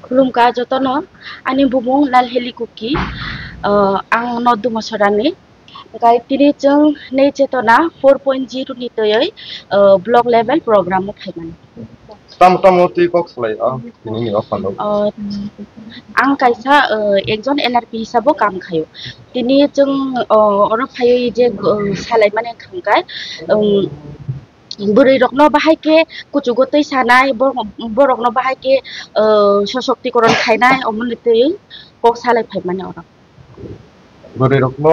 खुलुमगा जतनो आंनि बुमुं लालहेलि कुकी आं नदुमसरानि ओमफ्राय दिनै जों नै चेतना 4.0 नि तयै ब्लक लेभेल प्रग्राम फायमान Tam-tam kok selai ini apa lo? आं कायसा एकजन एनआरपि हिसाबै काम खायो दिनै जों अर फायो जे सालाय माने खांगाय बुरै रखनो बाहायके कुचु गतै सानाय बरकनो बाहायके सशक्तिकरण खायनाय अमनतै कक सालाय फाय माने अर Buרי rokno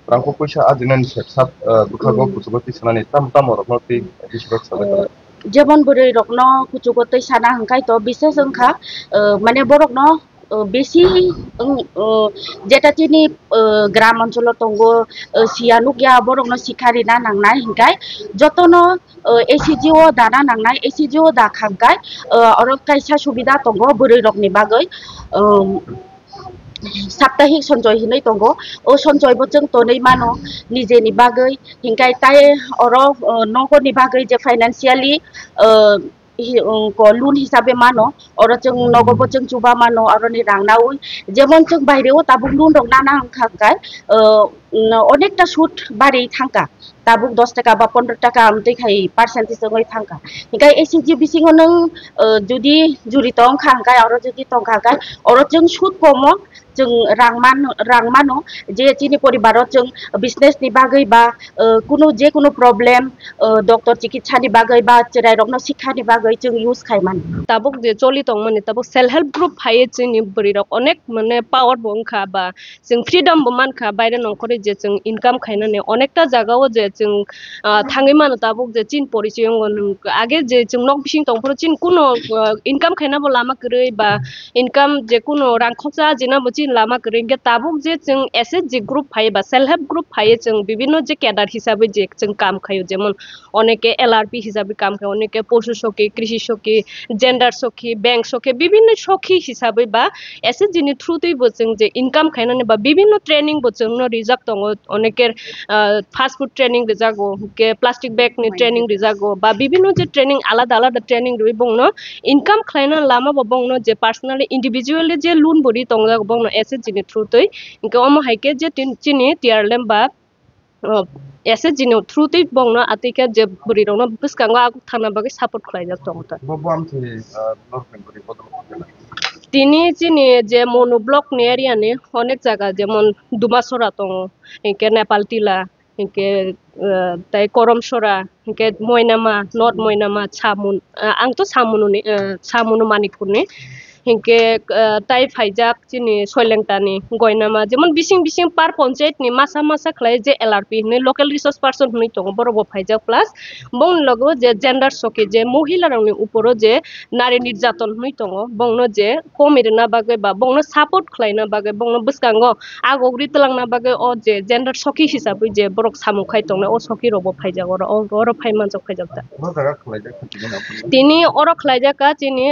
rangko puisa adinan sep bukago kucu goti sanani tam-tam rokno ti disebut sabai. जेबन बुरै रकनो कुचु गतै साना हंखाय तो बिशेष अंखा माने बरकनो बेसी जेटा चिनी ग्राम अंचल तंगो सियानुक या बरकनो शिखारि ना नांनाय हिंखाय जतनो एसीजीओ दाना नांनाय एसीजीओ दाखांखाय और कायसा सुबिदा तंगो बुरै रकनि बागै साप्ताहिक सन्जय हिनै तंगो ओ सन्जयबो जों तनै मानो निजेनि बागै हिंखाय ताय अर नगरनि बागै जे फाइनान्सियाली लुन हिसाबै मानो और जों नगरबो जों जुबा मानो और नि रांनाउ जेमन जों बायरेव ताबुक लुन रंना ना हंखांखाय अनेकटा सुद बारि थांका ताबुक 10 टाका बा 15 टाका आमते खाय पार्सेंटेज जों थांका हिंखाय एसीजी बिसिङो नों जुदि जुरि तंग खांखाय और जुदि तंखाखाय और जों सुद कमो जों रांमानो जे चिनि परिबार जों बिजनेस नि बागै बा कुनु जे कुनु प्रब्लेम डॉक्टर चिकित्सा नि बागै बा जेराय रकनो शिक्षा नि बागै जों यूज खायमान ताबुक जे चली तंग माने ताबुक सेल्फ हेल्प ग्रुप फायो जोंनि बुरै रक अनेक माने पावर बंखा बा जों फ्रीडम बो मानखा बायरे नखरे जे जों इनकाम खायनाने अनेकटा जागाव जे जों थाङै मानो ताबुक जे चिन परिचय आगे जे जों नक बिसिं तंफोर चिन कुनो इनकाम खायना बो लामा गरै बा इनकाम जे कुनो रां खरसा जेना बो चिन लामा गरै के ताबुक जे जों एसे जे ग्रुप फायो बा सेल्फ हेल्प ग्रुप फायो जों विभिन्न जे कैडर हिसाबै जे जों काम खायो जेमन अनेके एलआरपी हिसाबै काम खायो अनेके पशु सखी कृषि सखी जेंडर सखी बैंक सखी विभिन्न सखी हिसाबै बा एसे जिनि थ्रुदै बो जों जे इनकाम खायनाने बा विभिन्न ट्रेनिंग बो जों रिजार्व दङ अनेके फास्ट फूड ट्रेनिंग रिजागो के प्लास्टिक बैग नि ट्रेनिंग रिजागो बा विभिन्न जे ट्रेनिंग आलादा आलादा ट्रेनिंग रुइ बंनो इनकाम खायना लामा बा बंनो जे पर्सनली इंडिविजुअली जे लोन बरि दङ बंनो एसे जिनि थ्रुदै इनके अम हाइके जे चिनि टिआरलेम बा ऐसे जिनो थ्रुदै बंनो आतिके जे बुरि रनो बिस्कांगो आगु थाना बागै सपोर्ट खालायजा दङ ता तिनी चिनि जे मनो ब्लक नि एरिया नि अनेक जागा जेमन दुमासरा दङ इनके नेपाल टिला इनके ताय करमसरा इनके मयनामा नर्थ मयनामा सामुन आंथ सामुनुनि सामुनु मानिकपुरनि इनके ताय फाइजाक चिनि सयलेंटानि गयनामा जेमन बिसिं बिसिं पार पंचायत नि मासा मासा खलाय जे एलआरपि ने लोकल रिसोर्स पर्सन हुनि दङ बरबो फाइजाक प्लस बंग लगो जे जेंडर सके जे महिला रंनि उपरो जे नारी निर्यातन हुनि दङ बंगनो जे कमिरना बागै बा बंगनो सपोर्ट खलायना बागै बंगनो बिस्कांगो आगोग्रि तलांना बागै ओ जे जेंडर सखी हिसाबै जे बरक सामुखाय दङ ओ सखी रबो फाइजाक और फाइमान जक फाइजाक तिनी और खलायजाका चिनि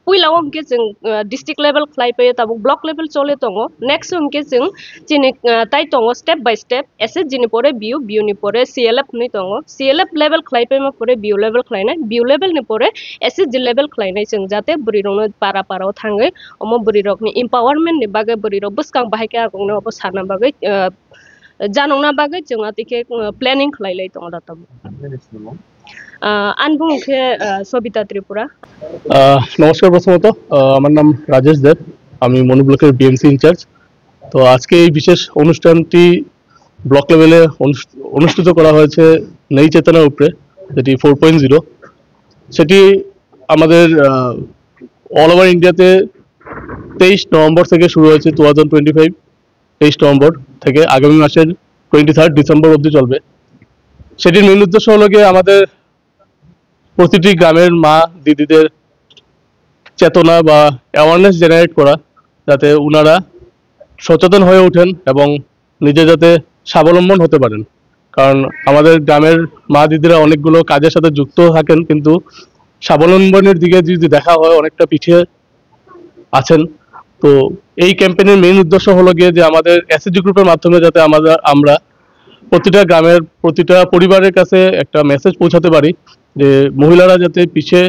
पुइलाव हमके जों डिस्ट्रिक्ट लेवल खलायफैयो ताबो ब्लक लेवल चले दङ नेक्स्ट हमके जों चिनि ताय दङ स्टेप बाय स्टेप एसे जिनि परे बिउ नि परे सीएलएफ नि दङ सीएलएफ लेवल खलायफैमा परे बिउ लेवल खलायनाय बिउ लेवल नि परे एसे जि लेवल खलायनाय जों जाते बुरि रंनो पारा पाराव थाङै अम बुरि रकनि एम्पावरमेन्ट नि बागै बुरि रक बसकां बाहायके आगंनो अब साना बागै जानंना बागै जों आतिके प्लानिंग खलायलाय दङ दाता আনবুমুখে সবিতা ত্রিপুরা নমস্কার প্রথমত আমার নাম রাজেশ দেব আমি মনু ব্লকের বিএমসি ইনচার্জ তো আজকে এই বিশেষ অনুষ্ঠানটি ব্লক লেভেলে অনুষ্ঠিত করা হয়েছে নেই চেতনার উপরে যেটি 4.0 সেটি আমাদের অল ওভার ইন্ডিয়াতে 23 নভেম্বর থেকে শুরু হয়েছে 2025 23 নভেম্বর থেকে আগামী মাসের 23 ডিসেম্বর অবধি চলবে সেটির মেইন উদ্দেশ্য হলো গিয়ে আমাদের প্রতিটি গ্রামের মা দিদিদের চেতনা বা অ্যাওয়ারনেস জেনারেট করা যাতে ওনারা সচেতন হয়ে ওঠেন এবং নিজে যাতে স্বাবলম্বন হতে পারেন কারণ আমাদের গ্রামের মা দিদিরা অনেকগুলো কাজের সাথে যুক্ত থাকেন কিন্তু স্বাবলম্বনের দিকে যদি দেখা হয় অনেকটা পিছিয়ে আছেন তো এই ক্যাম্পেইনের মেইন উদ্দেশ্য হলো গিয়ে যে আমাদের এসএসজি গ্রুপের মাধ্যমে যাতে আমরা প্রতিটা গ্রামের প্রতিটা পরিবারের কাছে একটা মেসেজ পৌঁছাতে পারি যে মহিলারা যাতে পিছিয়ে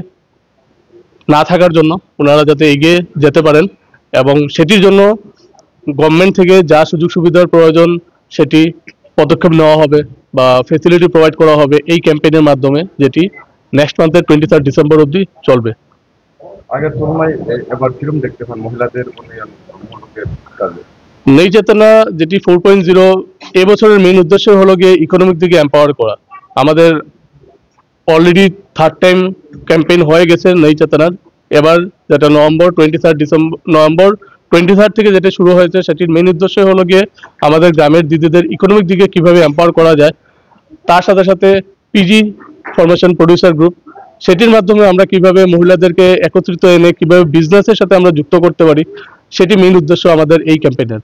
না থাকার জন্য ওনারা যাতে এগিয়ে যেতে পারেন, এবং সেটির জন্য গভর্নমেন্ট থেকে যা সুযোগ সুবিধার প্রয়োজন সেটি পদক্ষেপ নেওয়া হবে বা ফেসিলিটি প্রোভাইড করা হবে এই ক্যাম্পেইনের মাধ্যমে, যেটি নেক্সট মান্থের 23 ডিসেম্বর অবধি চলবে। আগের তুলনায় এবার কিরকম দেখতে পান মহিলাদের উন্নয়ন মূলকের কাজে? নেই চেতনা যেটি 4.0 এবছরের মেইন উদ্দেশ্য হলো গিয়ে ইকোনমিক দিকে এম্পাওয়ার করা। আমাদের অলরেডি 3rd টাইম ক্যাম্পেইন হয়ে গেছে নেই চেতনার। এবার যেটা নভেম্বর 23 থেকে যেটা শুরু হয়েছে, সেটির মেইন উদ্দেশ্য হলো গিয়ে আমাদের গ্রামের দিদিদের ইকোনমিক দিকে কিভাবে এম্পাওয়ার করা যায়। তার সাথে সাথে পিজি ফরমেশন প্রডিউসার গ্রুপ, সেটির মাধ্যমে আমরা কিভাবে মহিলাদেরকে একত্রিত এনে কিভাবে বিজনেসের সাথে আমরা যুক্ত করতে পারি, সেটি মেইন উদ্দেশ্য আমাদের এই ক্যাম্পেইনের।